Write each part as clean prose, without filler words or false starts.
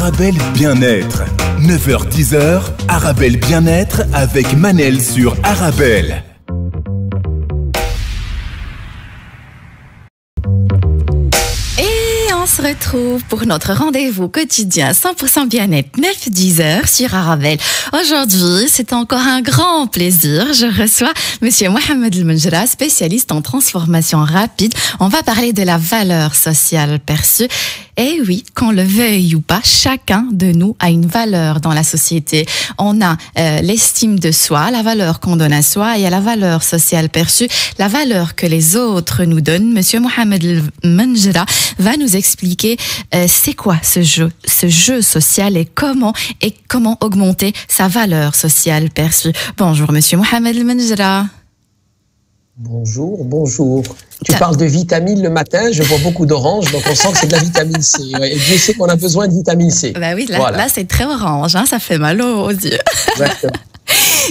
Arabelle Bien-être. 9h-10h, Arabelle Bien-être avec Manel sur Arabelle. On se retrouve pour notre rendez-vous quotidien 100% bien-être 9-10h sur Arabelle. Aujourd'hui, c'est encore un grand plaisir. Je reçois Monsieur Mohamed El Menjra, spécialiste en transformation rapide. On va parler de la valeur sociale perçue. Et oui, qu'on le veuille ou pas, chacun de nous a une valeur dans la société. On a l'estime de soi, la valeur qu'on donne à soi, et il y a la valeur sociale perçue, la valeur que les autres nous donnent. Monsieur Mohamed El Menjra va nous expliquer c'est quoi ce jeu social et comment augmenter sa valeur sociale perçue. Bonjour Monsieur Mohamed El Menjra. Bonjour. Tu parles de vitamines le matin, je vois beaucoup d'orange, donc on sent que c'est de la vitamine C. Ouais. Et Dieu sait qu'on a besoin de vitamine C. Bah oui, là c'est très orange, hein, ça fait mal aux yeux. Exactement.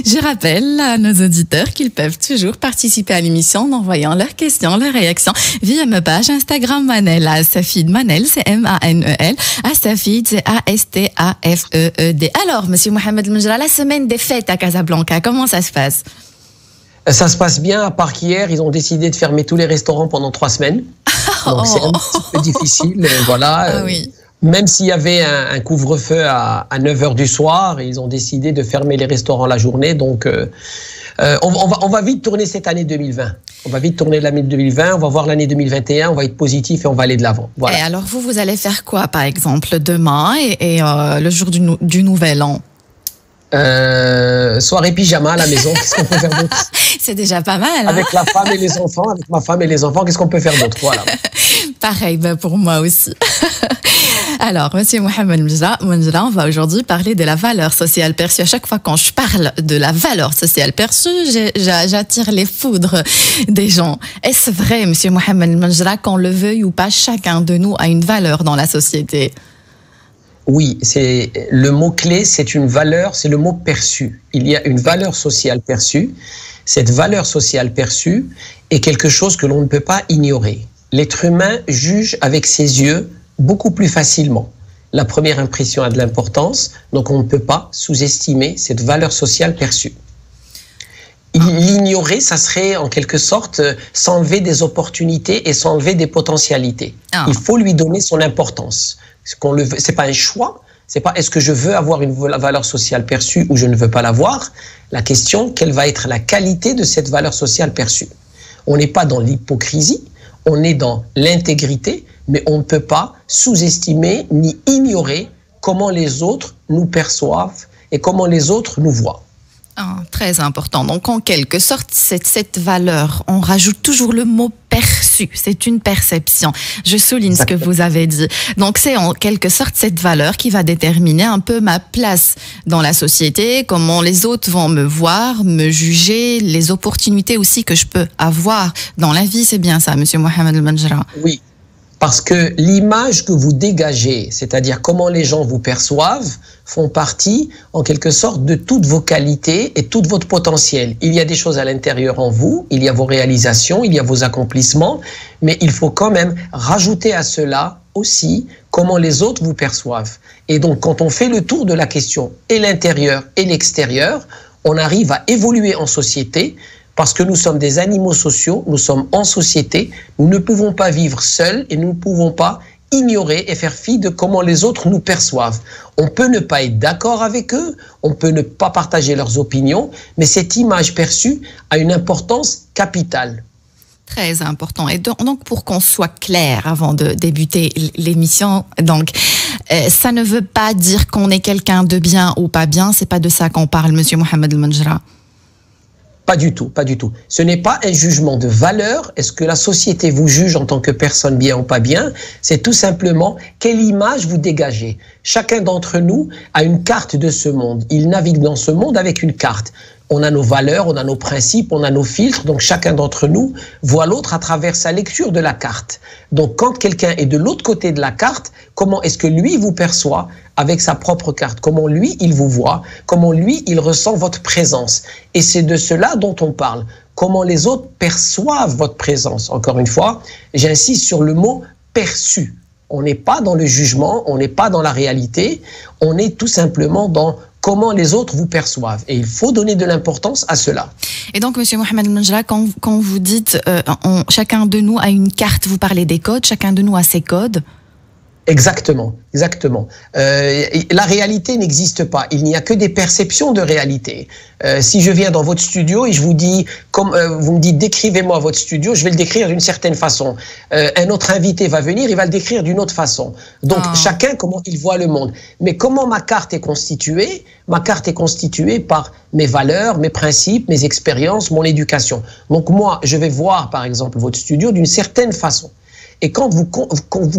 Je rappelle à nos auditeurs qu'ils peuvent toujours participer à l'émission en envoyant leurs questions, leurs réactions via ma page Instagram Manel, Astafid Manel, c'est M-A-N-E-L, Astafid, c'est A-S-T-A-F-E-E-D. Alors, Monsieur Mohamed El Menjra, la semaine des fêtes à Casablanca, comment ça se passe? Ça se passe bien, à part qu'hier, ils ont décidé de fermer tous les restaurants pendant 3 semaines. Donc c'est un petit peu difficile, voilà. Ah oui. Même s'il y avait un couvre-feu à 9h du soir, ils ont décidé de fermer les restaurants la journée. Donc on va vite tourner cette année 2020. On va vite tourner l'année 2020, on va voir l'année 2021, on va être positif et on va aller de l'avant. Voilà. Et alors vous allez faire quoi, par exemple, demain et le jour du Nouvel An? Soirée pyjama à la maison, qu'est-ce qu'on peut faire d'autre? C'est déjà pas mal. Hein? Avec la femme et les enfants, avec ma femme et les enfants, qu'est-ce qu'on peut faire d'autre? Voilà. Pareil, pour moi aussi. Alors, Monsieur Mohamed El Menjra, on va aujourd'hui parler de la valeur sociale perçue. À chaque fois quand je parle de la valeur sociale perçue, j'attire les foudres des gens. Est-ce vrai, Monsieur Mohamed El Menjra, qu'on le veuille ou pas, chacun de nous a une valeur dans la société? Oui, c'est le mot-clé, c'est une valeur, c'est le mot perçu. Il y a une valeur sociale perçue. Cette valeur sociale perçue est quelque chose que l'on ne peut pas ignorer. L'être humain juge avec ses yeux beaucoup plus facilement. La première impression a de l'importance, donc on ne peut pas sous-estimer cette valeur sociale perçue. L'ignorer, ça serait en quelque sorte s'enlever des opportunités et s'enlever des potentialités. Il faut lui donner son importance. C'est pas un choix, c'est pas est-ce que je veux avoir une valeur sociale perçue ou je ne veux pas l'avoir. La question, quelle va être la qualité de cette valeur sociale perçue? On n'est pas dans l'hypocrisie, on est dans l'intégrité, mais on ne peut pas sous-estimer ni ignorer comment les autres nous perçoivent et comment les autres nous voient. Très important. Donc, en quelque sorte, cette valeur, on rajoute toujours le mot perçu. C'est une perception. Je souligne Exactement. Ce que vous avez dit. Donc, c'est en quelque sorte cette valeur qui va déterminer un peu ma place dans la société, comment les autres vont me voir, me juger, les opportunités aussi que je peux avoir dans la vie. C'est bien ça, Monsieur Mohamed El Menjra. Oui. Parce que l'image que vous dégagez, c'est-à-dire comment les gens vous perçoivent, font partie, en quelque sorte, de toutes vos qualités et tout votre potentiel. Il y a des choses à l'intérieur en vous, il y a vos réalisations, il y a vos accomplissements, mais il faut quand même rajouter à cela aussi comment les autres vous perçoivent. Et donc, quand on fait le tour de la question, et l'intérieur et l'extérieur, on arrive à évoluer en société, parce que nous sommes des animaux sociaux, nous sommes en société, nous ne pouvons pas vivre seuls et nous ne pouvons pas ignorer et faire fi de comment les autres nous perçoivent. On peut ne pas être d'accord avec eux, on peut ne pas partager leurs opinions, mais cette image perçue a une importance capitale. Très important. Et donc pour qu'on soit clair avant de débuter l'émission, donc ça ne veut pas dire qu'on est quelqu'un de bien ou pas bien, c'est pas de ça qu'on parle, Monsieur Mohamed El Menjra. Pas du tout, pas du tout. Ce n'est pas un jugement de valeur. Est-ce que la société vous juge en tant que personne bien ou pas bien? C'est tout simplement quelle image vous dégagez. Chacun d'entre nous a une carte de ce monde. Il navigue dans ce monde avec une carte. On a nos valeurs, on a nos principes, on a nos filtres. Donc chacun d'entre nous voit l'autre à travers sa lecture de la carte. Donc quand quelqu'un est de l'autre côté de la carte, comment est-ce que lui vous perçoit avec sa propre carte? Comment lui, il vous voit? Comment lui, il ressent votre présence? Et c'est de cela dont on parle. Comment les autres perçoivent votre présence? Encore une fois, j'insiste sur le mot perçu. On n'est pas dans le jugement, on n'est pas dans la réalité, on est tout simplement dans comment les autres vous perçoivent. Et il faut donner de l'importance à cela. Et donc, Monsieur Mohamed Menjra, quand vous dites chacun de nous a une carte, vous parlez des codes, chacun de nous a ses codes. Exactement, exactement. La réalité n'existe pas. Il n'y a que des perceptions de réalité. Si je viens dans votre studio et je vous dis, comme vous me dites, décrivez-moi votre studio, je vais le décrire d'une certaine façon. Un autre invité va venir, il va le décrire d'une autre façon. Donc chacun comment il voit le monde. Mais comment ma carte est constituée? Ma carte est constituée par mes valeurs, mes principes, mes expériences, mon éducation. Donc moi, je vais voir par exemple votre studio d'une certaine façon. Et quand vous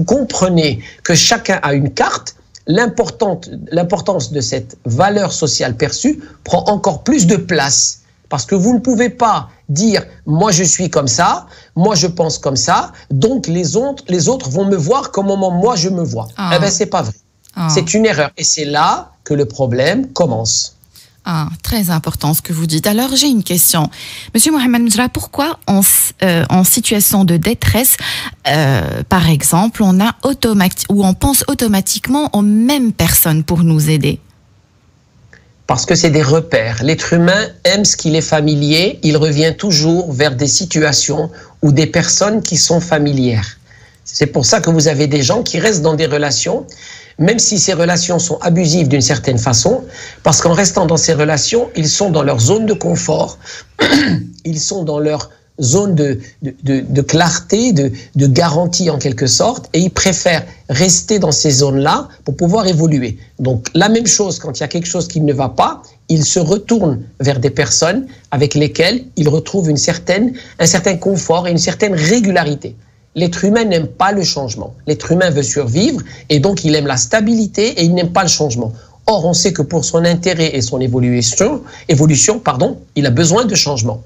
comprenez que chacun a une carte, l'importance de cette valeur sociale perçue prend encore plus de place. Parce que vous ne pouvez pas dire « moi je suis comme ça, moi je pense comme ça, donc les autres vont me voir comme moi je me vois ». Eh bien, c'est pas vrai. C'est une erreur. Et c'est là que le problème commence. Très important ce que vous dites. Alors, j'ai une question. Monsieur Mohamed Menjra, pourquoi en situation de détresse, par exemple, on pense automatiquement aux mêmes personnes pour nous aider? Parce que c'est des repères. L'être humain aime ce qu'il est familier. Il revient toujours vers des situations ou des personnes qui sont familières. C'est pour ça que vous avez des gens qui restent dans des relations, même si ces relations sont abusives d'une certaine façon, parce qu'en restant dans ces relations, ils sont dans leur zone de confort, ils sont dans leur zone de clarté, de garantie en quelque sorte, et ils préfèrent rester dans ces zones-là pour pouvoir évoluer. Donc la même chose, quand il y a quelque chose qui ne va pas, ils se retournent vers des personnes avec lesquelles ils retrouvent un certain confort et une certaine régularité. L'être humain n'aime pas le changement. L'être humain veut survivre et donc il aime la stabilité et il n'aime pas le changement. Or, on sait que pour son intérêt et son évolution, il a besoin de changement.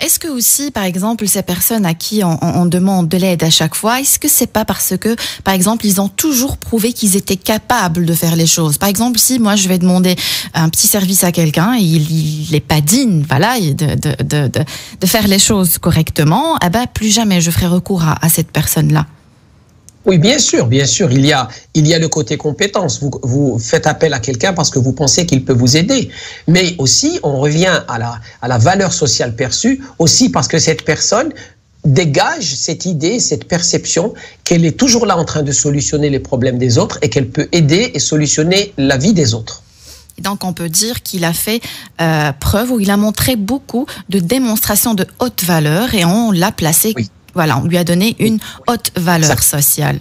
Est-ce que aussi, par exemple, ces personnes à qui on demande de l'aide à chaque fois, est-ce que c'est pas parce que, par exemple, ils ont toujours prouvé qu'ils étaient capables de faire les choses? Par exemple, si moi je vais demander un petit service à quelqu'un et il n'est pas digne, voilà, de faire les choses correctement, eh ben plus jamais je ferai recours à cette personne-là. Oui, bien sûr, il y a le côté compétence. Vous faites appel à quelqu'un parce que vous pensez qu'il peut vous aider. Mais aussi, on revient à la valeur sociale perçue, aussi parce que cette personne dégage cette idée, cette perception qu'elle est toujours là en train de solutionner les problèmes des autres et qu'elle peut aider et solutionner la vie des autres. Donc, on peut dire qu'il a fait preuve, ou il a montré beaucoup de démonstrations de haute valeur et on l'a placé... Oui. Voilà, on lui a donné une haute valeur sociale.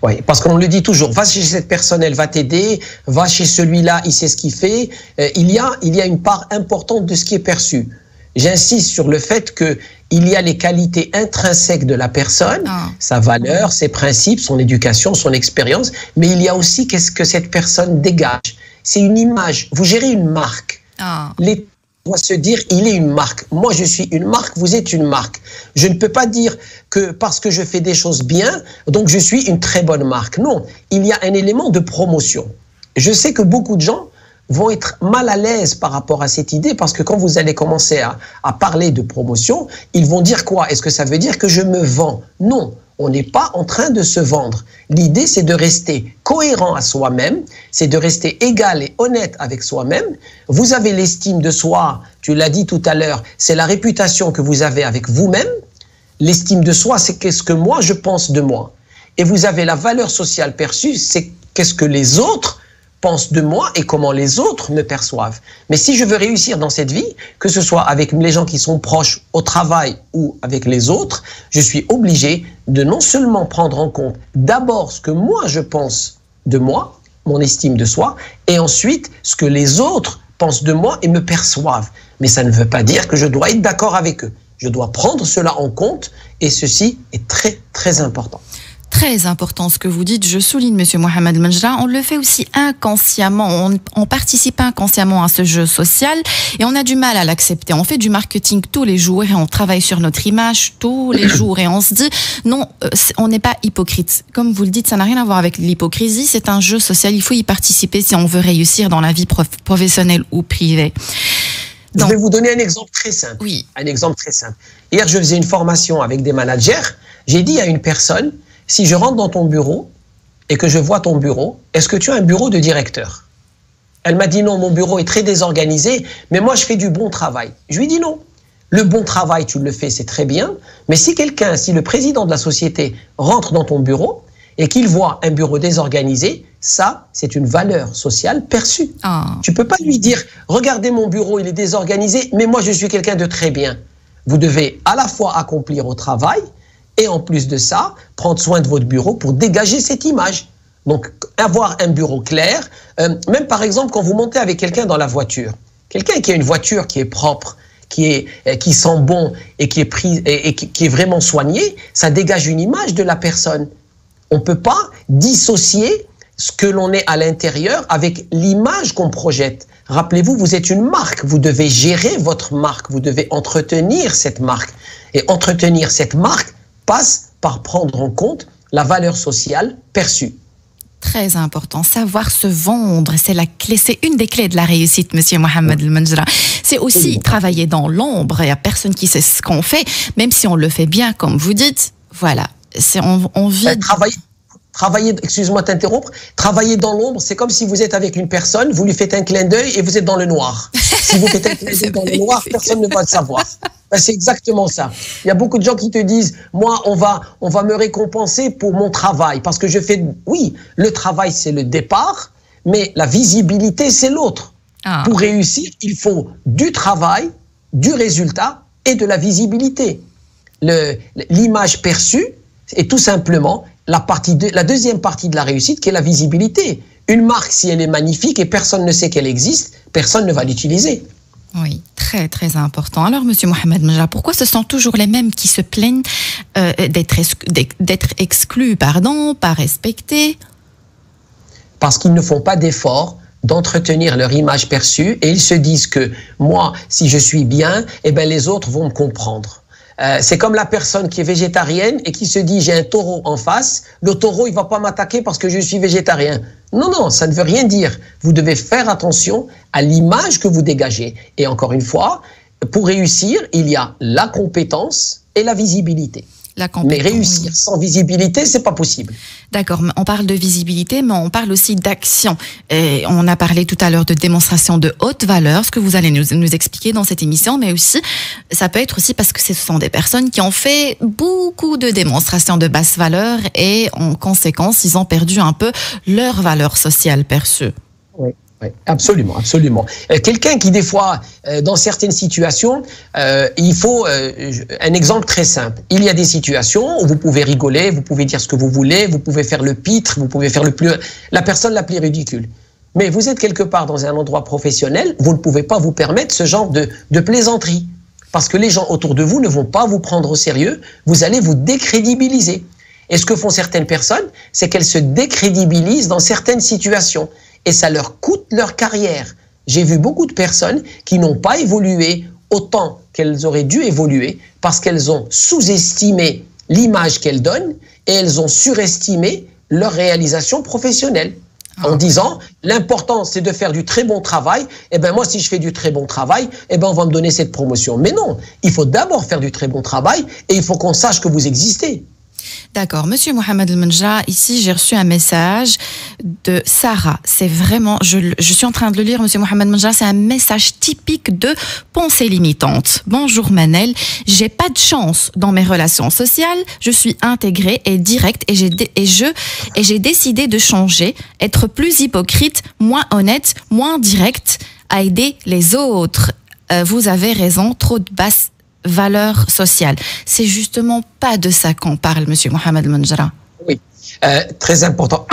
Oui, parce qu'on le dit toujours, va chez cette personne, elle va t'aider, va chez celui-là, il sait ce qu'il fait. Il y a une part importante de ce qui est perçu. J'insiste sur le fait qu'il y a les qualités intrinsèques de la personne, sa valeur, ses principes, son éducation, son expérience, mais il y a aussi qu'est-ce que cette personne dégage. C'est une image. Vous gérez une marque. L'État doit se dire, il est une marque. Moi, je suis une marque, vous êtes une marque. Je ne peux pas dire que parce que je fais des choses bien, donc je suis une très bonne marque. Non, il y a un élément de promotion. Je sais que beaucoup de gens vont être mal à l'aise par rapport à cette idée, parce que quand vous allez commencer à parler de promotion, ils vont dire quoi? Est-ce que ça veut dire que je me vends? Non. On n'est pas en train de se vendre. L'idée, c'est de rester cohérent à soi-même, c'est de rester égal et honnête avec soi-même. Vous avez l'estime de soi, tu l'as dit tout à l'heure, c'est la réputation que vous avez avec vous-même. L'estime de soi, c'est qu'est-ce que moi je pense de moi. Et vous avez la valeur sociale perçue, c'est qu'est-ce que les autres pensent de moi et comment les autres me perçoivent. Mais si je veux réussir dans cette vie, que ce soit avec les gens qui sont proches au travail ou avec les autres, je suis obligé de non seulement prendre en compte d'abord ce que moi je pense de moi, mon estime de soi, et ensuite ce que les autres pensent de moi et me perçoivent. Mais ça ne veut pas dire que je dois être d'accord avec eux. Je dois prendre cela en compte et ceci est très très important. Très important ce que vous dites, je souligne, Monsieur Mohamed Menjra, on le fait aussi inconsciemment, on participe inconsciemment à ce jeu social et on a du mal à l'accepter. On fait du marketing tous les jours et on travaille sur notre image tous les jours et on se dit non, on n'est pas hypocrite. Comme vous le dites, ça n'a rien à voir avec l'hypocrisie, c'est un jeu social, il faut y participer si on veut réussir dans la vie professionnelle ou privée. Donc, je vais vous donner un exemple très simple. Oui. Un exemple très simple. Hier, je faisais une formation avec des managers, j'ai dit à une personne, si je rentre dans ton bureau et que je vois ton bureau, est-ce que tu as un bureau de directeur? Elle m'a dit non, mon bureau est très désorganisé, mais moi je fais du bon travail. Je lui ai dit non. Le bon travail, tu le fais, c'est très bien, mais si le président de la société rentre dans ton bureau et qu'il voit un bureau désorganisé, ça, c'est une valeur sociale perçue. Tu peux pas lui dire, regardez mon bureau, il est désorganisé, mais moi je suis quelqu'un de très bien. Vous devez à la fois accomplir au travail et en plus de ça, prendre soin de votre bureau pour dégager cette image. Donc, avoir un bureau clair, même par exemple quand vous montez avec quelqu'un dans la voiture, quelqu'un qui a une voiture qui est propre, qui sent bon et qui est vraiment soigné, ça dégage une image de la personne. On ne peut pas dissocier ce que l'on est à l'intérieur avec l'image qu'on projette. Rappelez-vous, vous êtes une marque, vous devez gérer votre marque, vous devez entretenir cette marque. Et entretenir cette marque passe par prendre en compte la valeur sociale perçue. Très important, savoir se vendre, c'est la clé, c'est une des clés de la réussite, Monsieur Mohamed El Menjra. C'est aussi travailler dans l'ombre, il n'y a personne qui sait ce qu'on fait, même si on le fait bien, comme vous dites, voilà, on vit... Travailler, excuse-moi de t'interrompre, travailler dans l'ombre, c'est comme si vous êtes avec une personne, vous lui faites un clin d'œil et vous êtes dans le noir. Si vous faites un clin d'œil dans le noir, personne ne va le savoir. Ben, c'est exactement ça. Il y a beaucoup de gens qui te disent, moi, on va me récompenser pour mon travail, parce que je fais, oui, le travail c'est le départ, mais la visibilité c'est l'autre. Pour réussir, il faut du travail, du résultat et de la visibilité. L'image perçue est tout simplement la deuxième partie de la réussite qui est la visibilité. Une marque, si elle est magnifique et personne ne sait qu'elle existe, personne ne va l'utiliser. Oui, très très important. Alors, Monsieur Mohamed Menjra, pourquoi ce sont toujours les mêmes qui se plaignent d'être exclus, pas respectés? Parce qu'ils ne font pas d'efforts d'entretenir leur image perçue et ils se disent que moi, si je suis bien, eh ben, les autres vont me comprendre. C'est comme la personne qui est végétarienne et qui se dit j'ai un taureau en face, le taureau il va pas m'attaquer parce que je suis végétarien. Non, ça ne veut rien dire. Vous devez faire attention à l'image que vous dégagez. Et encore une fois, pour réussir, il y a la compétence et la visibilité. Mais réussir sans visibilité, c'est pas possible. D'accord, on parle de visibilité, mais on parle aussi d'action. Et on a parlé tout à l'heure de démonstration de haute valeur, ce que vous allez nous expliquer dans cette émission, mais aussi, ça peut être aussi parce que ce sont des personnes qui ont fait beaucoup de démonstrations de basse valeur et en conséquence, ils ont perdu un peu leur valeur sociale perçue. Oui. Oui, absolument, absolument. Quelqu'un qui, des fois, dans certaines situations, il faut un exemple très simple. Il y a des situations où vous pouvez rigoler, vous pouvez dire ce que vous voulez, vous pouvez faire le pitre, vous pouvez faire la personne la plus ridicule. Mais vous êtes quelque part dans un endroit professionnel, vous ne pouvez pas vous permettre ce genre de plaisanterie. Parce que les gens autour de vous ne vont pas vous prendre au sérieux, vous allez vous décrédibiliser. Et ce que font certaines personnes, c'est qu'elles se décrédibilisent dans certaines situations. Et ça leur coûte leur carrière. J'ai vu beaucoup de personnes qui n'ont pas évolué autant qu'elles auraient dû évoluer parce qu'elles ont sous-estimé l'image qu'elles donnent et elles ont surestimé leur réalisation professionnelle. En disant, l'important c'est de faire du très bon travail, et ben moi si je fais du très bon travail, et ben on va me donner cette promotion. Mais non, il faut d'abord faire du très bon travail et il faut qu'on sache que vous existez. D'accord. Monsieur Mohamed El Menjra, ici, j'ai reçu un message de Sarah. C'est vraiment, je suis en train de le lire, Monsieur Mohamed El Menjra, c'est un message typique de pensée limitante. Bonjour Manel, j'ai pas de chance dans mes relations sociales, je suis intégrée et directe et j'ai décidé de changer, être plus hypocrite, moins honnête, moins directe, à aider les autres. Vous avez raison, trop de basse valeur sociale. C'est justement pas de ça qu'on parle, Monsieur Mohamed El Menjra. Oui, très important.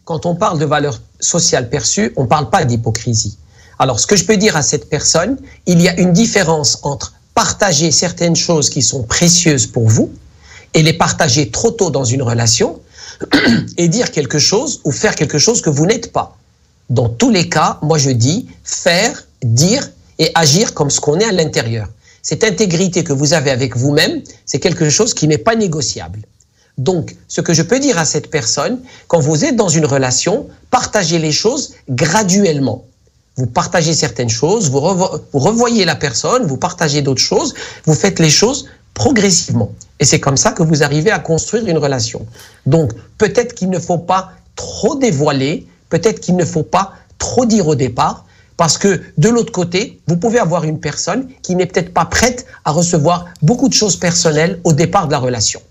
Quand on parle de valeur sociale perçue, on ne parle pas d'hypocrisie. Alors, ce que je peux dire à cette personne, il y a une différence entre partager certaines choses qui sont précieuses pour vous et les partager trop tôt dans une relation et dire quelque chose ou faire quelque chose que vous n'êtes pas. Dans tous les cas, moi je dis faire, dire et agir comme ce qu'on est à l'intérieur. Cette intégrité que vous avez avec vous-même, c'est quelque chose qui n'est pas négociable. Donc, ce que je peux dire à cette personne, quand vous êtes dans une relation, partagez les choses graduellement. Vous partagez certaines choses, vous revoyez la personne, vous partagez d'autres choses, vous faites les choses progressivement. Et c'est comme ça que vous arrivez à construire une relation. Donc, peut-être qu'il ne faut pas trop dévoiler, peut-être qu'il ne faut pas trop dire au départ, parce que de l'autre côté, vous pouvez avoir une personne qui n'est peut-être pas prête à recevoir beaucoup de choses personnelles au départ de la relation.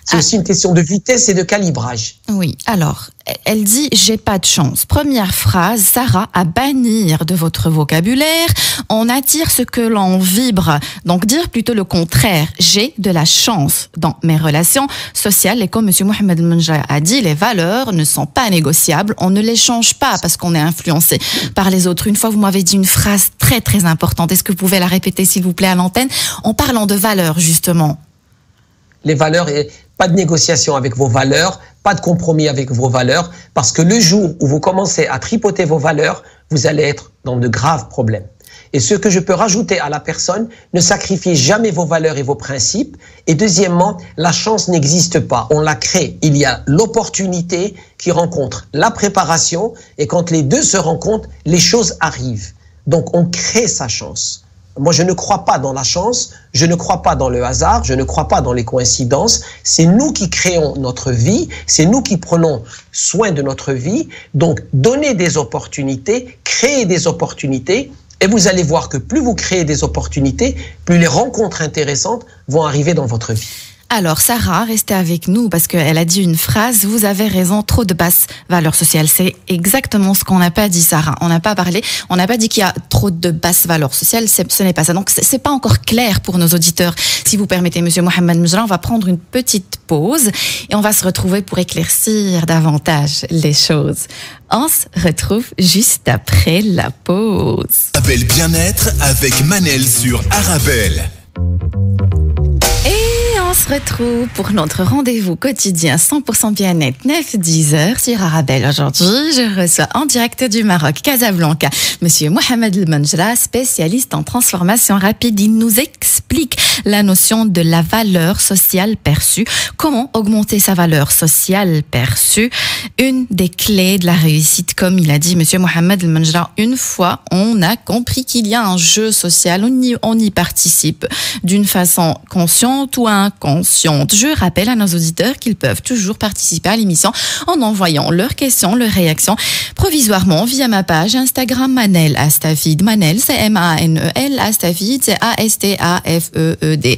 C'est aussi une question de vitesse et de calibrage. Oui, alors, elle dit « j'ai pas de chance ». Première phrase, Sarah, à bannir de votre vocabulaire. On attire ce que l'on vibre. Donc, dire plutôt le contraire. J'ai de la chance dans mes relations sociales. Et comme M. Mohamed Menja a dit, les valeurs ne sont pas négociables. On ne les change pas parce qu'on est influencé par les autres. Une fois, vous m'avez dit une phrase très, très importante. Est-ce que vous pouvez la répéter, s'il vous plaît, à l'antenne, en parlant de valeurs, justement? Les valeurs, pas de négociation avec vos valeurs, pas de compromis avec vos valeurs, parce que le jour où vous commencez à tripoter vos valeurs, vous allez être dans de graves problèmes. Et ce que je peux rajouter à la personne, ne sacrifiez jamais vos valeurs et vos principes. Et deuxièmement, la chance n'existe pas, on la crée. Il y a l'opportunité qui rencontre la préparation, et quand les deux se rencontrent, les choses arrivent. Donc on crée sa chance. Moi, je ne crois pas dans la chance, je ne crois pas dans le hasard, je ne crois pas dans les coïncidences. C'est nous qui créons notre vie, c'est nous qui prenons soin de notre vie. Donc, donnez des opportunités, créez des opportunités, et vous allez voir que plus vous créez des opportunités, plus les rencontres intéressantes vont arriver dans votre vie. Alors, Sarah, restez avec nous parce qu'elle a dit une phrase, vous avez raison, trop de basses valeurs sociales. C'est exactement ce qu'on n'a pas dit, Sarah. On n'a pas parlé, on n'a pas dit qu'il y a trop de basses valeurs sociales, ce n'est pas ça. Donc, c'est pas encore clair pour nos auditeurs. Si vous permettez, Monsieur Mohamed Menja, on va prendre une petite pause et on va se retrouver pour éclaircir davantage les choses. On se retrouve juste après la pause. Arabelle Bien-être avec Manel sur Arabelle. On se retrouve pour notre rendez-vous quotidien 100% bien-être 9-10 heures sur Arabelle. Aujourd'hui, je reçois en direct du Maroc, Casablanca, Monsieur Mohamed El Menjra, spécialiste en transformation rapide. Il nous explique la notion de la valeur sociale perçue. Comment augmenter sa valeur sociale perçue? Une des clés de la réussite, comme il a dit Monsieur Mohamed El Menjra. Une fois, on a compris qu'il y a un jeu social, on y participe d'une façon consciente ou inconsciente. Je rappelle à nos auditeurs qu'ils peuvent toujours participer à l'émission en envoyant leurs questions, leurs réactions provisoirement via ma page Instagram Manel Astafid. Manel, c'est M-A-N-E-L, Astafid, c'est A-S-T-A-F-E-E-D.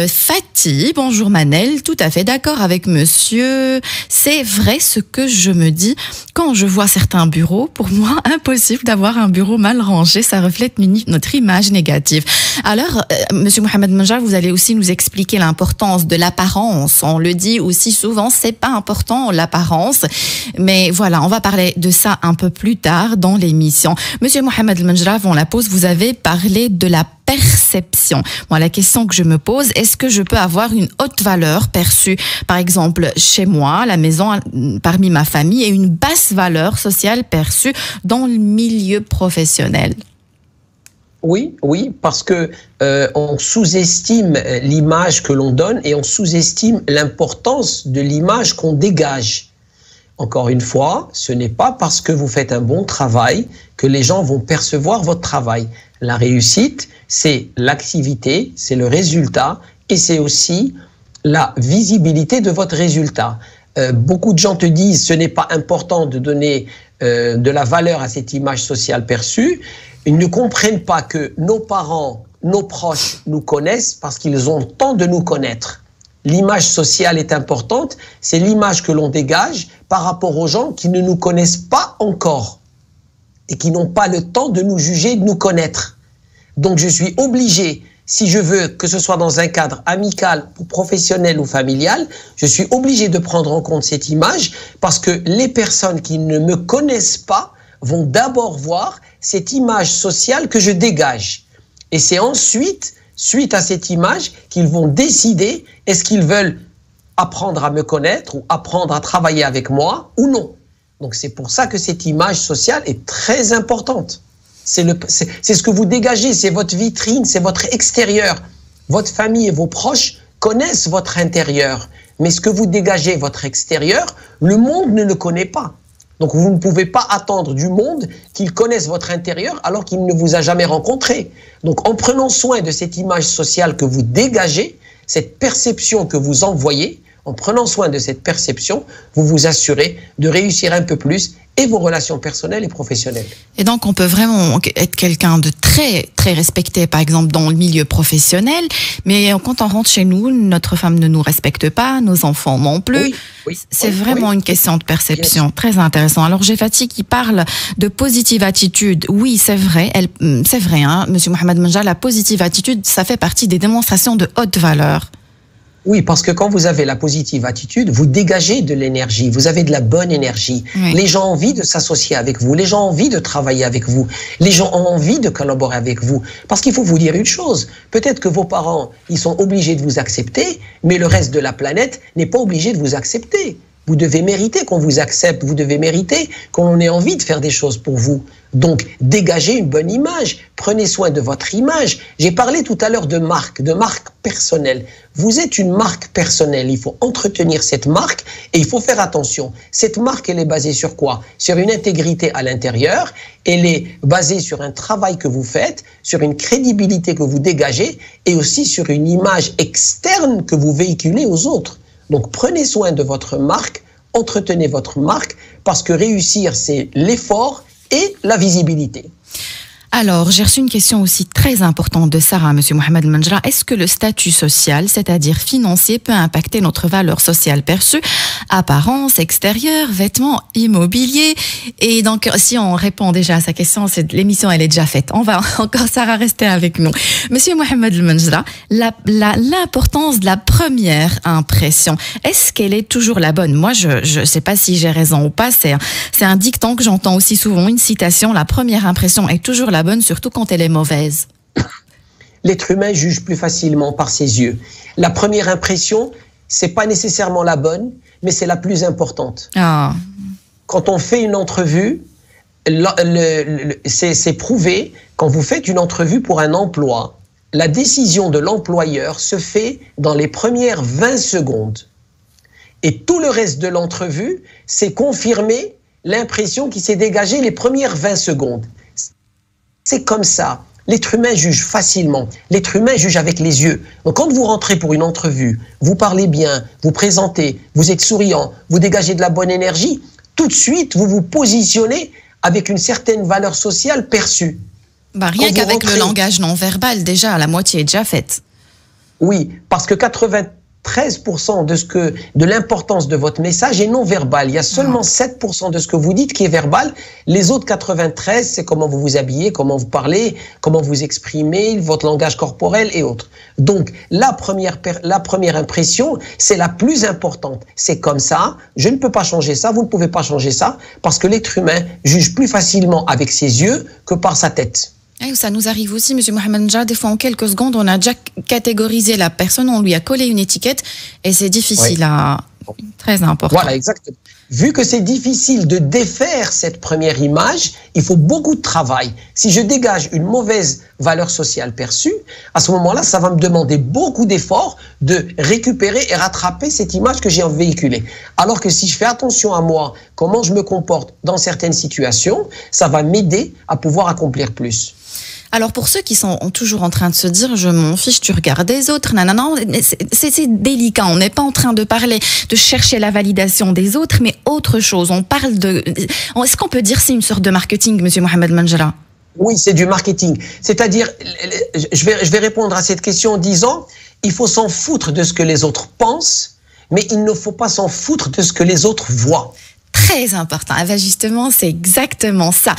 Fatih, bonjour Manel, tout à fait d'accord avec monsieur. C'est vrai ce que je me dis quand je vois certains bureaux. Pour moi, impossible d'avoir un bureau mal rangé, ça reflète notre image négative. Alors, monsieur Mohamed Menja, vous allez aussi nous expliquer l'importance de l'apparence. On le dit aussi souvent, c'est pas important l'apparence, mais voilà, on va parler de ça un peu plus tard dans l'émission. Monsieur Mohamed Menja, avant la pause, vous avez parlé de la perception. Moi, la question que je me pose, est-ce que je peux avoir une haute valeur perçue, par exemple, chez moi, à la maison, parmi ma famille, et une basse valeur sociale perçue dans le milieu professionnel? Oui, parce que on sous-estime l'image que l'on donne et on sous-estime l'importance de l'image qu'on dégage. Encore une fois, ce n'est pas parce que vous faites un bon travail que les gens vont percevoir votre travail. La réussite, c'est l'activité, c'est le résultat et c'est aussi la visibilité de votre résultat. Beaucoup de gens te disent ce n'est pas important de donner de la valeur à cette image sociale perçue. Ils ne comprennent pas que nos parents, nos proches nous connaissent parce qu'ils ont le temps de nous connaître. L'image sociale est importante, c'est l'image que l'on dégage par rapport aux gens qui ne nous connaissent pas encore et qui n'ont pas le temps de nous juger, de nous connaître. Donc je suis obligé, si je veux que ce soit dans un cadre amical, professionnel ou familial, je suis obligé de prendre en compte cette image parce que les personnes qui ne me connaissent pas vont d'abord voir cette image sociale que je dégage. Et c'est ensuite, suite à cette image, qu'ils vont décider est-ce qu'ils veulent apprendre à me connaître ou apprendre à travailler avec moi ou non. Donc c'est pour ça que cette image sociale est très importante. C'est ce que vous dégagez, c'est votre vitrine, c'est votre extérieur. Votre famille et vos proches connaissent votre intérieur. Mais ce que vous dégagez, votre extérieur, le monde ne le connaît pas. Donc vous ne pouvez pas attendre du monde qu'il connaisse votre intérieur alors qu'il ne vous a jamais rencontré. Donc en prenant soin de cette image sociale que vous dégagez, cette perception que vous envoyez, en prenant soin de cette perception, vous vous assurez de réussir un peu plus et vos relations personnelles et professionnelles. Et donc, on peut vraiment être quelqu'un de très, très respecté, par exemple, dans le milieu professionnel, mais quand on rentre chez nous, notre femme ne nous respecte pas, nos enfants non plus. Oui, c'est vraiment une question de perception. Très intéressant. Alors, j'ai Fatih qui parle de positive attitude. Oui, c'est vrai. C'est vrai, hein, Monsieur Mohamed Menja, la positive attitude, ça fait partie des démonstrations de haute valeur. Oui, parce que quand vous avez la positive attitude, vous dégagez de l'énergie, vous avez de la bonne énergie. Oui. Les gens ont envie de s'associer avec vous, les gens ont envie de travailler avec vous, les gens ont envie de collaborer avec vous. Parce qu'il faut vous dire une chose, peut-être que vos parents, ils sont obligés de vous accepter, mais le reste de la planète n'est pas obligé de vous accepter. Vous devez mériter qu'on vous accepte, vous devez mériter qu'on ait envie de faire des choses pour vous. Donc, dégagez une bonne image, prenez soin de votre image. J'ai parlé tout à l'heure de marque personnelle. Vous êtes une marque personnelle, il faut entretenir cette marque et il faut faire attention. Cette marque, elle est basée sur quoi? Sur une intégrité à l'intérieur, elle est basée sur un travail que vous faites, sur une crédibilité que vous dégagez et aussi sur une image externe que vous véhiculez aux autres. Donc, prenez soin de votre marque, entretenez votre marque, parce que réussir, c'est l'effort et la visibilité. Alors, j'ai reçu une question aussi très importante de Sarah, Monsieur Mohamed Menjra. Est-ce que le statut social, c'est-à-dire financier, peut impacter notre valeur sociale perçue? Apparence, extérieure, vêtements, immobilier. Et donc, si on répond déjà à sa question, l'émission, elle est déjà faite. On va encore, Sarah, rester avec nous. Monsieur Mohamed Menjra, l'importance de la première impression, est-ce qu'elle est toujours la bonne? Moi, je ne sais pas si j'ai raison ou pas. C'est un dicton que j'entends aussi souvent, une citation. La première impression est toujours la bonne, surtout quand elle est mauvaise. L'être humain juge plus facilement par ses yeux. La première impression, c'est pas nécessairement la bonne, mais c'est la plus importante. Ah. Quand on fait une entrevue, c'est prouvé, quand vous faites une entrevue pour un emploi, la décision de l'employeur se fait dans les premières 20 secondes. Et tout le reste de l'entrevue, c'est confirmer l'impression qui s'est dégagée les premières 20 secondes. C'est comme ça. L'être humain juge facilement. L'être humain juge avec les yeux. Donc quand vous rentrez pour une entrevue, vous parlez bien, vous présentez, vous êtes souriant, vous dégagez de la bonne énergie, tout de suite, vous vous positionnez avec une certaine valeur sociale perçue. Bah, rien qu'avec le langage non verbal, déjà, la moitié est déjà faite. Oui, parce que 93% de l'importance de votre message est non verbal. Il y a seulement 7% de ce que vous dites qui est verbal. Les autres 93, c'est comment vous vous habillez, comment vous parlez, comment vous exprimez, votre langage corporel et autres. Donc, la première impression, c'est la plus importante. C'est comme ça, je ne peux pas changer ça, vous ne pouvez pas changer ça, parce que l'être humain juge plus facilement avec ses yeux que par sa tête. Et ça nous arrive aussi, Monsieur Mohamed Menjra, des fois en quelques secondes, on a déjà catégorisé la personne, on lui a collé une étiquette et c'est difficile à... Très important. Voilà, exactement. Vu que c'est difficile de défaire cette première image, il faut beaucoup de travail. Si je dégage une mauvaise valeur sociale perçue, à ce moment-là, ça va me demander beaucoup d'efforts de récupérer et rattraper cette image que j'ai véhiculée. Alors que si je fais attention à moi, comment je me comporte dans certaines situations, ça va m'aider à pouvoir accomplir plus. Alors pour ceux qui sont toujours en train de se dire je m'en fiche, tu regardes des autres, non, c'est délicat, on n'est pas en train de parler, de chercher la validation des autres, mais autre chose, on parle de... Est-ce qu'on peut dire c'est une sorte de marketing, Monsieur Mohamed Menjra? Oui, c'est du marketing. C'est-à-dire, je vais répondre à cette question en disant, il faut s'en foutre de ce que les autres pensent, mais il ne faut pas s'en foutre de ce que les autres voient. Très important. Ah ben justement, c'est exactement ça.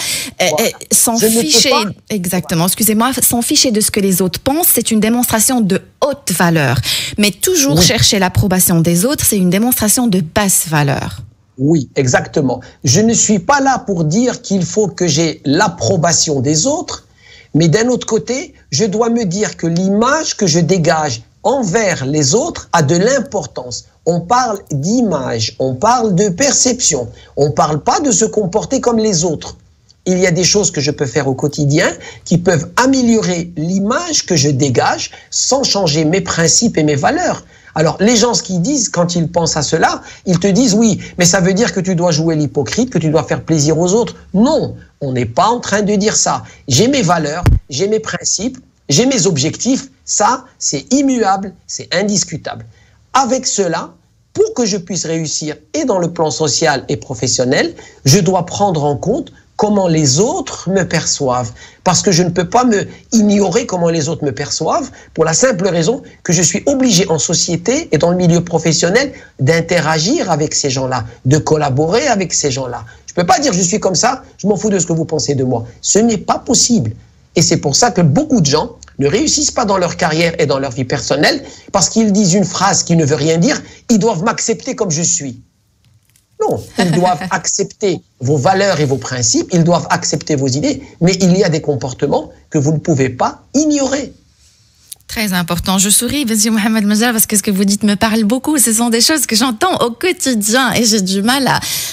S'en ficher, exactement, excusez-moi, s'en ficher de ce que les autres pensent, c'est une démonstration de haute valeur. Mais toujours chercher l'approbation des autres, c'est une démonstration de basse valeur. Oui, exactement. Je ne suis pas là pour dire qu'il faut que j'ai l'approbation des autres, mais d'un autre côté, je dois me dire que l'image que je dégage envers les autres a de l'importance. On parle d'image, on parle de perception, on ne parle pas de se comporter comme les autres. Il y a des choses que je peux faire au quotidien qui peuvent améliorer l'image que je dégage sans changer mes principes et mes valeurs. Alors, les gens, ce qu'ils disent, quand ils pensent à cela, ils te disent, oui, mais ça veut dire que tu dois jouer l'hypocrite, que tu dois faire plaisir aux autres. Non, on n'est pas en train de dire ça. J'ai mes valeurs, j'ai mes principes, j'ai mes objectifs. Ça, c'est immuable, c'est indiscutable. Avec cela, pour que je puisse réussir et dans le plan social et professionnel, je dois prendre en compte comment les autres me perçoivent. Parce que je ne peux pas me ignorer comment les autres me perçoivent pour la simple raison que je suis obligé en société et dans le milieu professionnel d'interagir avec ces gens-là, de collaborer avec ces gens-là. Je ne peux pas dire je suis comme ça, je m'en fous de ce que vous pensez de moi. Ce n'est pas possible. Et c'est pour ça que beaucoup de gens ne réussissent pas dans leur carrière et dans leur vie personnelle parce qu'ils disent une phrase qui ne veut rien dire, ils doivent m'accepter comme je suis. Non, ils doivent accepter vos valeurs et vos principes, ils doivent accepter vos idées, mais il y a des comportements que vous ne pouvez pas ignorer. Très important. Je souris, monsieur Mohamed Menjra, parce que ce que vous dites me parle beaucoup. Ce sont des choses que j'entends au quotidien et j'ai du mal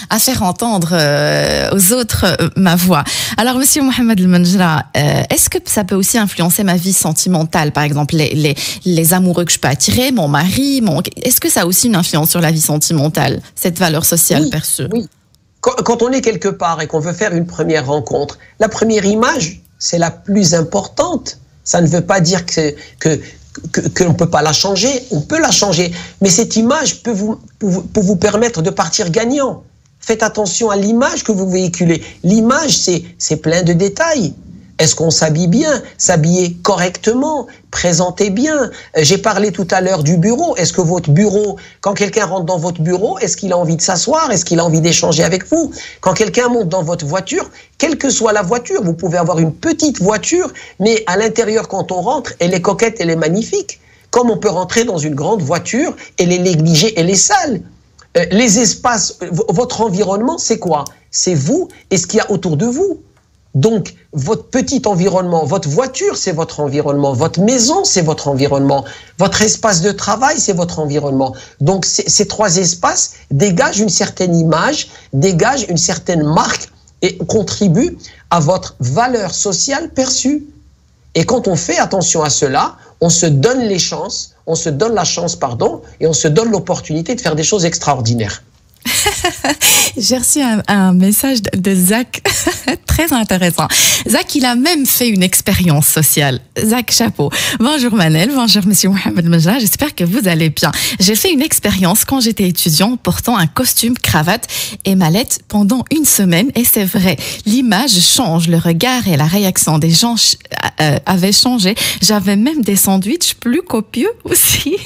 à faire entendre aux autres ma voix. Alors, monsieur Mohamed Menjra, est-ce que ça peut aussi influencer ma vie sentimentale? Par exemple, les amoureux que je peux attirer, mon mari, est-ce que ça a aussi une influence sur la vie sentimentale, cette valeur sociale perçue? Oui. Quand on est quelque part et qu'on veut faire une première rencontre, la première image, c'est la plus importante. Ça ne veut pas dire qu'on ne peut pas la changer, on peut la changer, mais cette image peut vous permettre de partir gagnant. Faites attention à l'image que vous véhiculez. L'image, c'est plein de détails. Est-ce qu'on s'habille bien? S'habiller correctement? Présenter bien? J'ai parlé tout à l'heure du bureau. Est-ce que votre bureau, quand quelqu'un rentre dans votre bureau, est-ce qu'il a envie de s'asseoir? Est-ce qu'il a envie d'échanger avec vous? Quand quelqu'un monte dans votre voiture, quelle que soit la voiture, vous pouvez avoir une petite voiture, mais à l'intérieur, quand on rentre, elle est coquette, elle est magnifique. Comme on peut rentrer dans une grande voiture, elle est négligée, elle est sale. Les espaces, votre environnement, c'est quoi? C'est vous et ce qu'il y a autour de vous. Donc, votre petit environnement, votre voiture, c'est votre environnement, votre maison, c'est votre environnement, votre espace de travail, c'est votre environnement. Donc, ces trois espaces dégagent une certaine image, dégagent une certaine marque et contribuent à votre valeur sociale perçue. Et quand on fait attention à cela, on se donne la chance, et on se donne l'opportunité de faire des choses extraordinaires. J'ai reçu un message de Zach très intéressant. Zach, il a même fait une expérience sociale. Zach, chapeau. Bonjour Manel, bonjour monsieur Mohamed Menjra, j'espère que vous allez bien. J'ai fait une expérience quand j'étais étudiant portant un costume, cravate et mallette pendant une semaine et c'est vrai, l'image change, le regard et la réaction des gens avaient changé. J'avais même des sandwichs plus copieux aussi.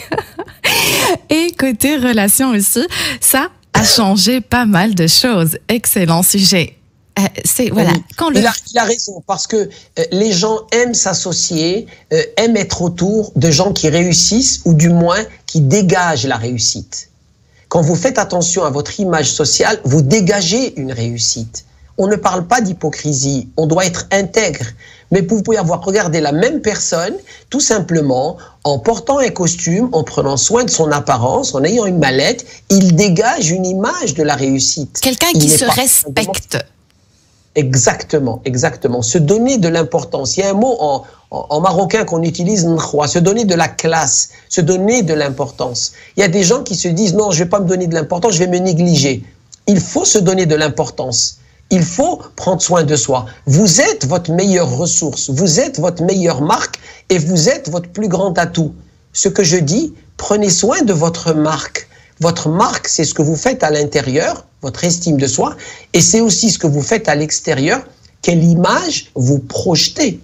Et côté relation aussi, ça a changé pas mal de choses. Excellent sujet. Voilà. Oui. Il a raison, parce que les gens aiment s'associer, aiment être autour de gens qui réussissent ou du moins qui dégagent la réussite. Quand vous faites attention à votre image sociale, vous dégagez une réussite. On ne parle pas d'hypocrisie, on doit être intègre. Mais vous pouvez regarder la même personne, tout simplement, en portant un costume, en prenant soin de son apparence, en ayant une mallette, il dégage une image de la réussite. Quelqu'un qui se respecte. Exactement, exactement. Se donner de l'importance. Il y a un mot en marocain qu'on utilise, se donner de la classe, se donner de l'importance. Il y a des gens qui se disent, non, je ne vais pas me donner de l'importance, je vais me négliger. Il faut se donner de l'importance. Il faut prendre soin de soi. Vous êtes votre meilleure ressource, vous êtes votre meilleure marque et vous êtes votre plus grand atout. Ce que je dis, prenez soin de votre marque. Votre marque, c'est ce que vous faites à l'intérieur, votre estime de soi, et c'est aussi ce que vous faites à l'extérieur, quelle image vous projetez.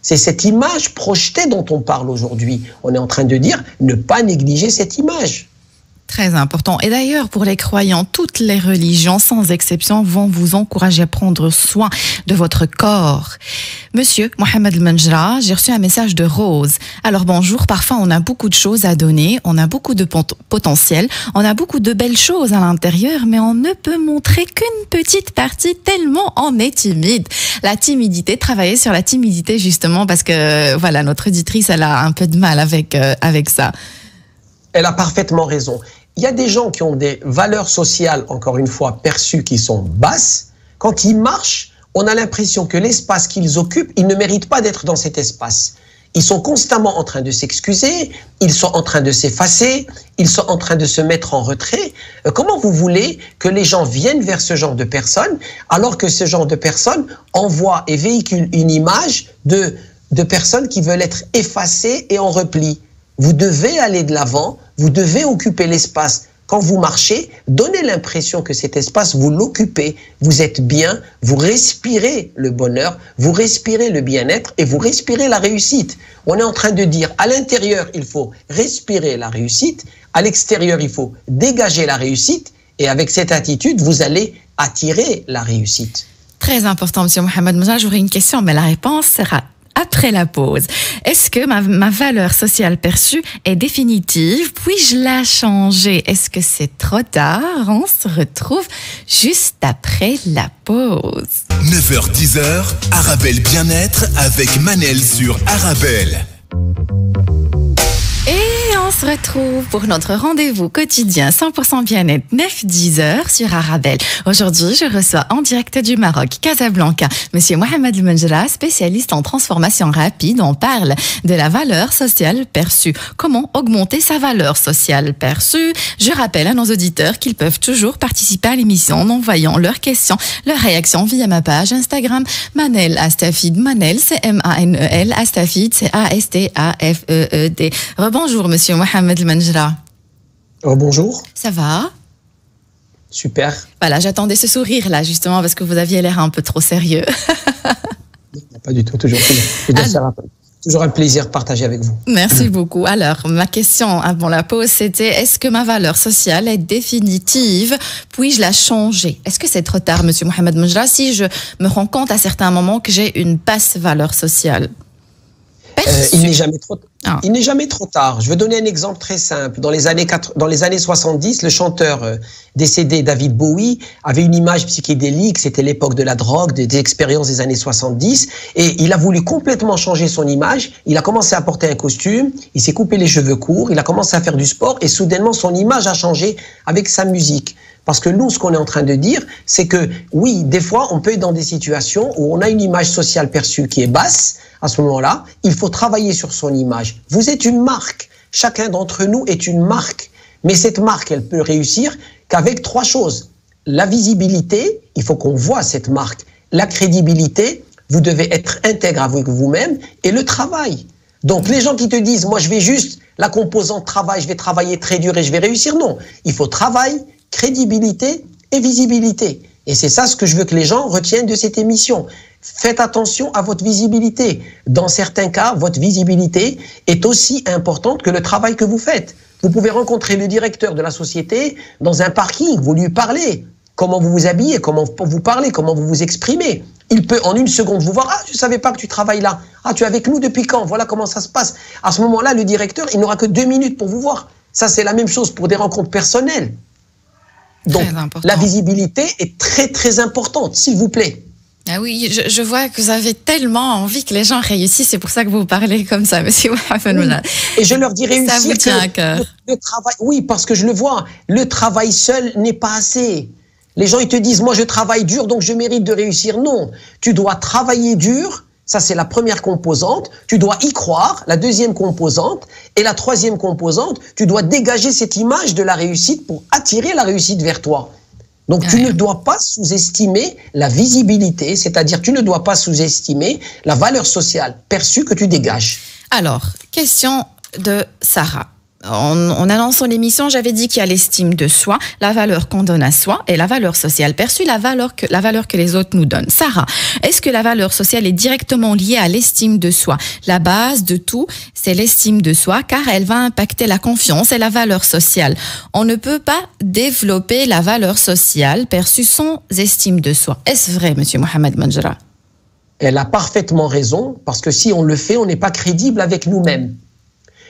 C'est cette image projetée dont on parle aujourd'hui. On est en train de dire ne pas négliger cette image. Très important. Et d'ailleurs, pour les croyants, toutes les religions, sans exception, vont vous encourager à prendre soin de votre corps. Monsieur Mohamed Menjra, j'ai reçu un message de Rose. Alors bonjour, parfois on a beaucoup de choses à donner, on a beaucoup de potentiel, on a beaucoup de belles choses à l'intérieur, mais on ne peut montrer qu'une petite partie tellement on est timide. La timidité, travailler sur la timidité justement, parce que voilà, notre auditrice, elle a un peu de mal avec ça. Elle a parfaitement raison. Il y a des gens qui ont des valeurs sociales, encore une fois, perçues qui sont basses. Quand ils marchent, on a l'impression que l'espace qu'ils occupent, ils ne méritent pas d'être dans cet espace. Ils sont constamment en train de s'excuser, ils sont en train de s'effacer, ils sont en train de se mettre en retrait. Comment vous voulez que les gens viennent vers ce genre de personnes alors que ce genre de personnes envoie et véhicule une image de personnes qui veulent être effacées et en repli? Vous devez aller de l'avant, vous devez occuper l'espace. Quand vous marchez, donnez l'impression que cet espace, vous l'occupez, vous êtes bien, vous respirez le bonheur, vous respirez le bien-être et vous respirez la réussite. On est en train de dire, à l'intérieur, il faut respirer la réussite, à l'extérieur, il faut dégager la réussite, et avec cette attitude, vous allez attirer la réussite. Très important, Monsieur Mohamed Moujra. J'aurais une question, mais la réponse sera après la pause. Est-ce que ma valeur sociale perçue est définitive? Puis-je la changer? Est-ce que c'est trop tard? On se retrouve juste après la pause. 9h-10h, Arabelle Bien-être avec Manel sur Arabelle. Et on se retrouve pour notre rendez-vous quotidien 100% bien-être 9-10h sur Arabelle. Aujourd'hui, je reçois en direct du Maroc, Casablanca, Monsieur Mohamed Moujra, spécialiste en transformation rapide. On parle de la valeur sociale perçue. Comment augmenter sa valeur sociale perçue? Je rappelle à nos auditeurs qu'ils peuvent toujours participer à l'émission en envoyant leurs questions, leurs réactions via ma page Instagram Manel Astafid. Manel, c'est M-A-N-E-L, Astafid, c'est A-S-T-A-F-E-E-D. Bonjour, Monsieur Mohamed Moujra. Oh, bonjour. Ça va? Super. Voilà, j'attendais ce sourire-là, justement, parce que vous aviez l'air un peu trop sérieux. Pas du tout, toujours un plaisir de partager avec vous. Merci beaucoup. Alors, ma question avant la pause, c'était, est-ce que ma valeur sociale est définitive? Puis-je la changer? Est-ce que c'est trop tard, Monsieur Mohamed Moujra, si je me rends compte à certains moments que j'ai une basse valeur sociale? Il n'est jamais trop tard. Je vais donner un exemple très simple. Dans les années 70, le chanteur décédé David Bowie avait une image psychédélique. C'était l'époque de la drogue, des expériences des années 70. Et il a voulu complètement changer son image. Il a commencé à porter un costume. Il s'est coupé les cheveux courts. Il a commencé à faire du sport. Et soudainement, son image a changé avec sa musique. Parce que nous, ce qu'on est en train de dire, c'est que oui, des fois, on peut être dans des situations où on a une image sociale perçue qui est basse. À ce moment-là, il faut travailler sur son image. Vous êtes une marque. Chacun d'entre nous est une marque. Mais cette marque, elle peut réussir qu'avec trois choses. La visibilité, il faut qu'on voit cette marque. La crédibilité, vous devez être intègre avec vous-même. Et le travail. Donc, les gens qui te disent, moi, je vais juste la composante travail, je vais travailler très dur et je vais réussir. Non, il faut travail, crédibilité et visibilité. Et c'est ça ce que je veux que les gens retiennent de cette émission. Faites attention à votre visibilité. Dans certains cas, votre visibilité est aussi importante que le travail que vous faites. Vous pouvez rencontrer le directeur de la société dans un parking, vous lui parlez. Comment vous vous habillez, comment vous parlez, comment vous vous exprimez. Il peut en une seconde vous voir. Ah, je ne savais pas que tu travailles là. Ah, tu es avec nous depuis quand? Voilà comment ça se passe. À ce moment-là, le directeur, il n'aura que 2 minutes pour vous voir. Ça, c'est la même chose pour des rencontres personnelles. Donc, la visibilité est très, très importante, s'il vous plaît. Ah oui, je vois que vous avez tellement envie que les gens réussissent. C'est pour ça que vous parlez comme ça, Monsieur Mohamed Moujra. Et je leur dis réussir. Ça vous tient à cœur. Le travail, oui, parce que je le vois. Le travail seul n'est pas assez. Les gens, ils te disent, moi, je travaille dur, donc je mérite de réussir. Non, tu dois travailler dur. Ça, c'est la première composante. Tu dois y croire, la deuxième composante. Et la troisième composante, tu dois dégager cette image de la réussite pour attirer la réussite vers toi. Donc, tu ne dois pas sous-estimer la visibilité, c'est-à-dire tu ne dois pas sous-estimer la valeur sociale perçue que tu dégages. Alors, question de Sarah. En annonçant l'émission, j'avais dit qu'il y a l'estime de soi, la valeur qu'on donne à soi et la valeur sociale perçue, la valeur que les autres nous donnent. Sarah, est-ce que la valeur sociale est directement liée à l'estime de soi? La base de tout, c'est l'estime de soi, car elle va impacter la confiance et la valeur sociale. On ne peut pas développer la valeur sociale perçue sans estime de soi. Est-ce vrai, Monsieur Mohamed Moujra? Elle a parfaitement raison, parce que si on le fait, on n'est pas crédible avec nous-mêmes.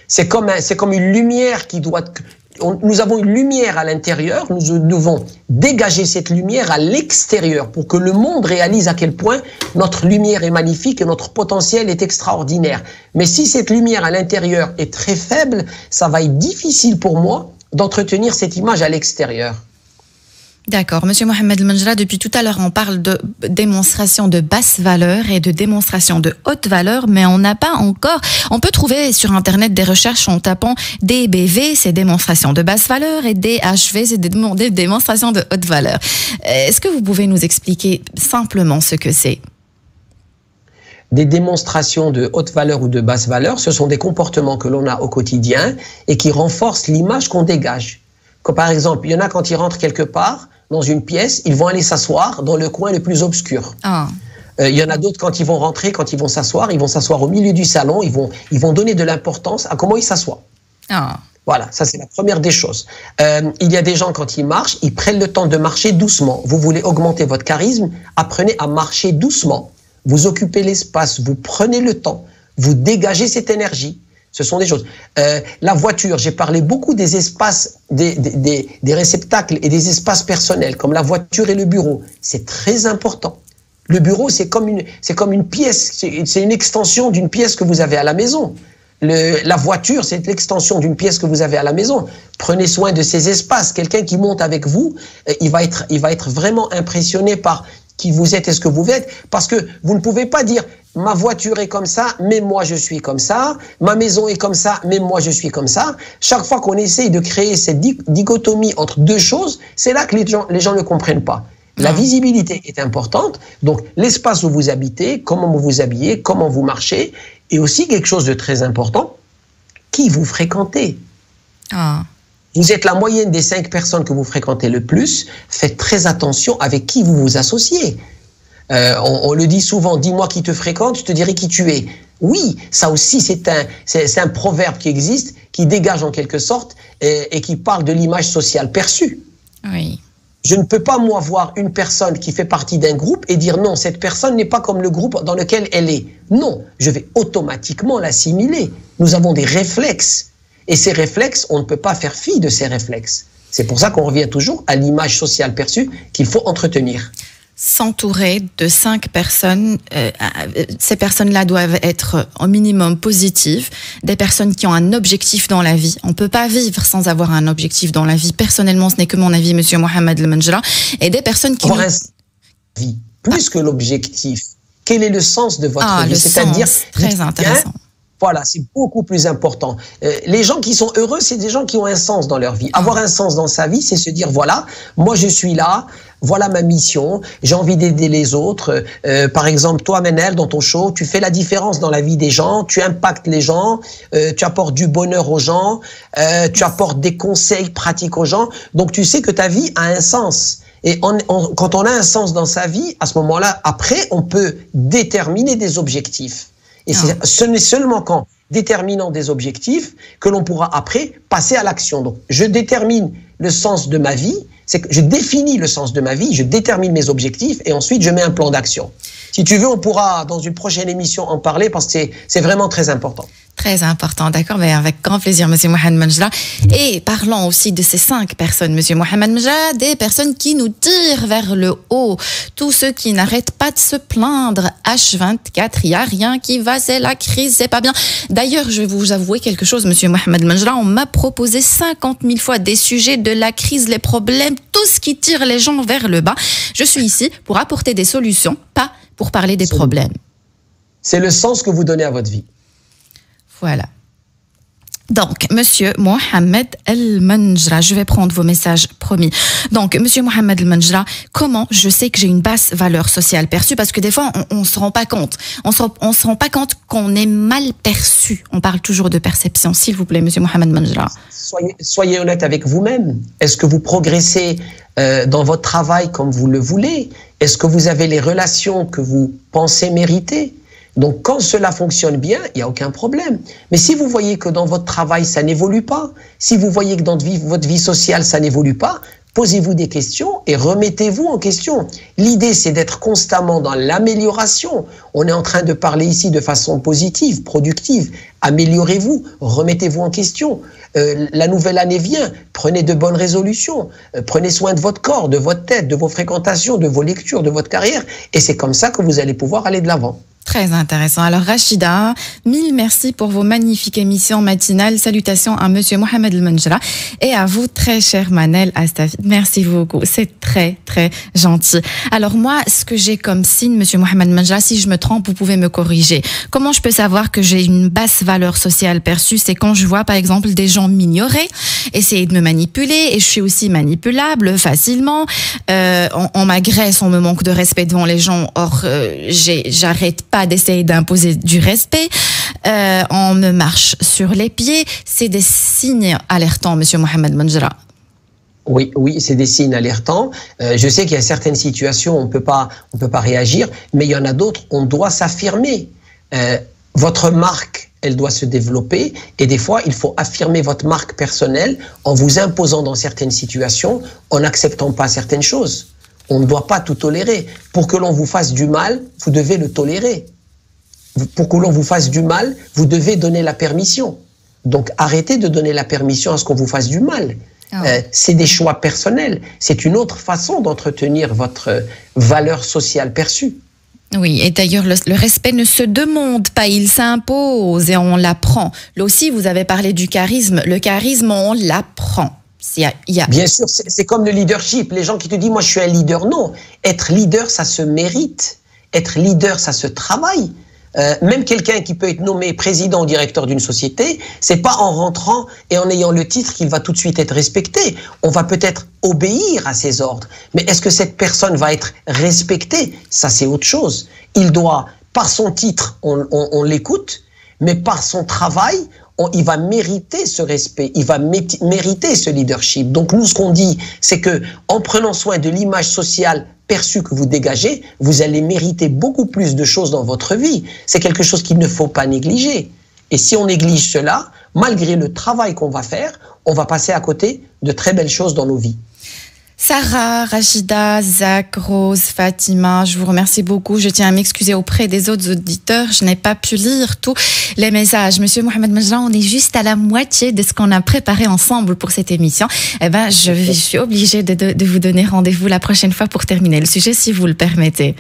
C'est comme une lumière qui doit... Nous avons une lumière à l'intérieur, nous devons dégager cette lumière à l'extérieur pour que le monde réalise à quel point notre lumière est magnifique et notre potentiel est extraordinaire. Mais si cette lumière à l'intérieur est très faible, ça va être difficile pour moi d'entretenir cette image à l'extérieur. D'accord. Monsieur Mohamed El Menjra, depuis tout à l'heure, on parle de démonstration de basse valeur et de démonstration de haute valeur, mais on n'a pas encore... On peut trouver sur Internet des recherches en tapant DBV, c'est démonstration de basse valeur, et DHV, c'est des démonstrations de haute valeur. Est-ce que vous pouvez nous expliquer simplement ce que c'est? Des démonstrations de haute valeur ou de basse valeur, ce sont des comportements que l'on a au quotidien et qui renforcent l'image qu'on dégage. Comme par exemple, il y en a quand ils rentrent quelque part, dans une pièce, ils vont aller s'asseoir dans le coin le plus obscur. Ah. Il y en a d'autres quand ils vont rentrer, quand ils vont s'asseoir au milieu du salon, ils vont donner de l'importance à comment ils s'assoient. Ah. Voilà, ça c'est la première des choses. Il y a des gens quand ils marchent, ils prennent le temps de marcher doucement. Vous voulez augmenter votre charisme, apprenez à marcher doucement. Vous occupez l'espace, vous prenez le temps, vous dégagez cette énergie. Ce sont des choses. La voiture, j'ai parlé beaucoup des espaces, des réceptacles et des espaces personnels, comme la voiture et le bureau. C'est très important. Le bureau, c'est comme une pièce, c'est une extension d'une pièce que vous avez à la maison. La voiture, c'est l'extension d'une pièce que vous avez à la maison. Prenez soin de ces espaces. Quelqu'un qui monte avec vous, il va être vraiment impressionné par qui vous êtes et ce que vous êtes, parce que vous ne pouvez pas dire ma voiture est comme ça, mais moi je suis comme ça, ma maison est comme ça, mais moi je suis comme ça. Chaque fois qu'on essaye de créer cette dichotomie entre deux choses, c'est là que les gens ne comprennent pas. La visibilité est importante, donc l'espace où vous habitez, comment vous vous habillez, comment vous marchez, et aussi quelque chose de très important, qui vous fréquentez. Ah. Vous êtes la moyenne des 5 personnes que vous fréquentez le plus. Faites très attention avec qui vous vous associez. On le dit souvent, dis-moi qui te fréquente, je te dirai qui tu es. Oui, ça aussi c'est un proverbe qui existe, qui dégage en quelque sorte et qui parle de l'image sociale perçue. Oui. Je ne peux pas, moi, voir une personne qui fait partie d'un groupe et dire non, cette personne n'est pas comme le groupe dans lequel elle est. Non, je vais automatiquement l'assimiler. Nous avons des réflexes. Et ces réflexes, on ne peut pas faire fi de ces réflexes. C'est pour ça qu'on revient toujours à l'image sociale perçue qu'il faut entretenir. S'entourer de 5 personnes, ces personnes-là doivent être au minimum positives, des personnes qui ont un objectif dans la vie. On ne peut pas vivre sans avoir un objectif dans la vie. Personnellement, ce n'est que mon avis, Monsieur Mohamed El Menjra, et des personnes qui... vie, plus que l'objectif. Quel est le sens de votre vie? C'est-à-dire très intéressant. Voilà, c'est beaucoup plus important. Les gens qui sont heureux, c'est des gens qui ont un sens dans leur vie. Avoir un sens dans sa vie, c'est se dire, voilà, moi je suis là, voilà ma mission, j'ai envie d'aider les autres. Par exemple, toi, Manel, dans ton show, tu fais la différence dans la vie des gens, tu impactes les gens, tu apportes du bonheur aux gens, tu apportes des conseils pratiques aux gens. Donc tu sais que ta vie a un sens. Et quand on a un sens dans sa vie, à ce moment-là, après, on peut déterminer des objectifs. Et ce n'est seulement qu'en déterminant des objectifs que l'on pourra après passer à l'action. Donc, je détermine le sens de ma vie, c'est que je définis le sens de ma vie, je détermine mes objectifs et ensuite je mets un plan d'action. Si tu veux, on pourra dans une prochaine émission en parler parce que c'est vraiment très important. Très important, d'accord, mais avec grand plaisir, Monsieur Mohamed Menjra. Et parlons aussi de ces 5 personnes, Monsieur Mohamed Menjra, des personnes qui nous tirent vers le haut. Tous ceux qui n'arrêtent pas de se plaindre. H24, il n'y a rien qui va, c'est la crise, c'est pas bien. D'ailleurs, je vais vous avouer quelque chose, Monsieur Mohamed Menjra. On m'a proposé 50 000 fois des sujets de la crise, les problèmes, tout ce qui tire les gens vers le bas. Je suis ici pour apporter des solutions, pas pour parler des problèmes. C'est le sens que vous donnez à votre vie. Voilà. Donc, Monsieur Mohamed El Menjra, je vais prendre vos messages, promis. Donc, Monsieur Mohamed El Menjra, comment je sais que j'ai une basse valeur sociale perçue? Parce que des fois, on ne se rend pas compte. On se rend pas compte qu'on est mal perçu. On parle toujours de perception. S'il vous plaît, Monsieur Mohamed Menjra. Soyez honnête avec vous-même. Est-ce que vous progressez dans votre travail comme vous le voulez? Est-ce que vous avez les relations que vous pensez mériter? Donc, quand cela fonctionne bien, il n'y a aucun problème. Mais si vous voyez que dans votre travail, ça n'évolue pas, si vous voyez que dans votre vie sociale, ça n'évolue pas, posez-vous des questions et remettez-vous en question. L'idée, c'est d'être constamment dans l'amélioration. On est en train de parler ici de façon positive, productive. Améliorez-vous, remettez-vous en question. La nouvelle année vient, prenez de bonnes résolutions. Prenez soin de votre corps, de votre tête, de vos fréquentations, de vos lectures, de votre carrière. Et c'est comme ça que vous allez pouvoir aller de l'avant. Très intéressant. Alors Rachida, mille merci pour vos magnifiques émissions matinales. Salutations à Monsieur Mohamed El-Menjra et à vous, très cher Manel Astafid. Merci beaucoup. C'est très, très gentil. Alors moi, ce que j'ai comme signe, Monsieur Mohamed El-Menjra, si je me trompe, vous pouvez me corriger. Comment je peux savoir que j'ai une basse valeur sociale perçue? C'est quand je vois, par exemple, des gens m'ignorer, essayer de me manipuler, et je suis aussi manipulable facilement. On m'agresse, on me manque de respect devant les gens. Or, j'arrête pas d'essayer d'imposer du respect. On me marche sur les pieds. C'est des signes alertants, Monsieur Mohamed El-Menjra. Oui, c'est des signes alertants. Je sais qu'il y a certaines situations où on peut pas réagir, mais il y en a d'autres, on doit s'affirmer. Votre marque, elle doit se développer, et des fois, il faut affirmer votre marque personnelle en vous imposant dans certaines situations, en n'acceptant pas certaines choses. On ne doit pas tout tolérer. Pour que l'on vous fasse du mal, vous devez le tolérer. Pour que l'on vous fasse du mal, vous devez donner la permission. Donc arrêtez de donner la permission à ce qu'on vous fasse du mal. C'est des choix personnels. C'est une autre façon d'entretenir votre valeur sociale perçue. Oui, et d'ailleurs, le respect ne se demande pas, il s'impose et on l'apprend. Là aussi, vous avez parlé du charisme. Le charisme, on l'apprend. Bien sûr, c'est comme le leadership. Les gens qui te disent, moi je suis un leader. Non, être leader, ça se mérite. Être leader, ça se travaille. Même quelqu'un qui peut être nommé président ou directeur d'une société, c'est pas en rentrant et en ayant le titre qu'il va tout de suite être respecté. On va peut-être obéir à ses ordres. Mais est-ce que cette personne va être respectée? Ça, c'est autre chose. Il doit, par son titre, on l'écoute, mais par son travail, il va mériter ce respect, il va mériter ce leadership. Donc nous, ce qu'on dit, c'est que en prenant soin de l'image sociale perçue que vous dégagez, vous allez mériter beaucoup plus de choses dans votre vie. C'est quelque chose qu'il ne faut pas négliger. Et si on néglige cela, malgré le travail qu'on va faire, on va passer à côté de très belles choses dans nos vies. Sarah, Rachida, Zach, Rose, Fatima, je vous remercie beaucoup. Je tiens à m'excuser auprès des autres auditeurs. Je n'ai pas pu lire tous les messages. Monsieur Mohamed El-Menjra, on est juste à la moitié de ce qu'on a préparé ensemble pour cette émission. Eh ben, je suis obligée de vous donner rendez-vous la prochaine fois pour terminer le sujet, si vous le permettez.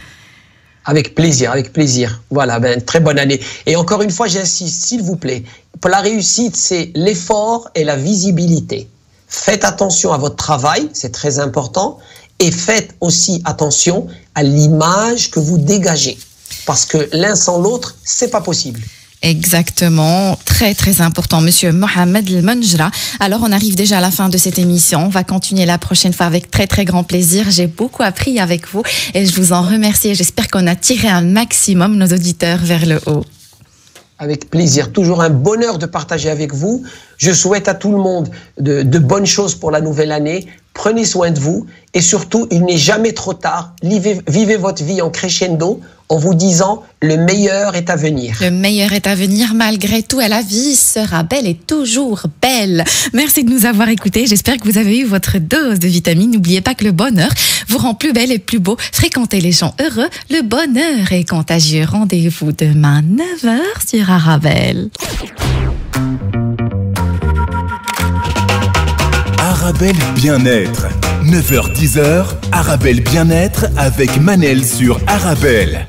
Avec plaisir, avec plaisir. Voilà, très bonne année. Et encore une fois, j'insiste, s'il vous plaît, pour la réussite, c'est l'effort et la visibilité. Faites attention à votre travail, c'est très important, et faites aussi attention à l'image que vous dégagez, parce que l'un sans l'autre, c'est pas possible. Exactement, très très important, Monsieur Mohamed El-Menjra. Alors on arrive déjà à la fin de cette émission, on va continuer la prochaine fois avec très très grand plaisir. J'ai beaucoup appris avec vous et je vous en remercie et j'espère qu'on a tiré un maximum nos auditeurs vers le haut. Avec plaisir, toujours un bonheur de partager avec vous. Je souhaite à tout le monde de bonnes choses pour la nouvelle année. Prenez soin de vous et surtout, il n'est jamais trop tard. Vivez votre vie en crescendo en vous disant le meilleur est à venir. Le meilleur est à venir malgré tout et la vie sera belle et toujours belle. Merci de nous avoir écoutés. J'espère que vous avez eu votre dose de vitamines. N'oubliez pas que le bonheur vous rend plus belle et plus beau. Fréquentez les gens heureux. Le bonheur est contagieux. Rendez-vous demain 9h sur Arabelle. Arabelle Bien-être. 9h-10h, Arabelle Bien-être avec Manel sur Arabelle.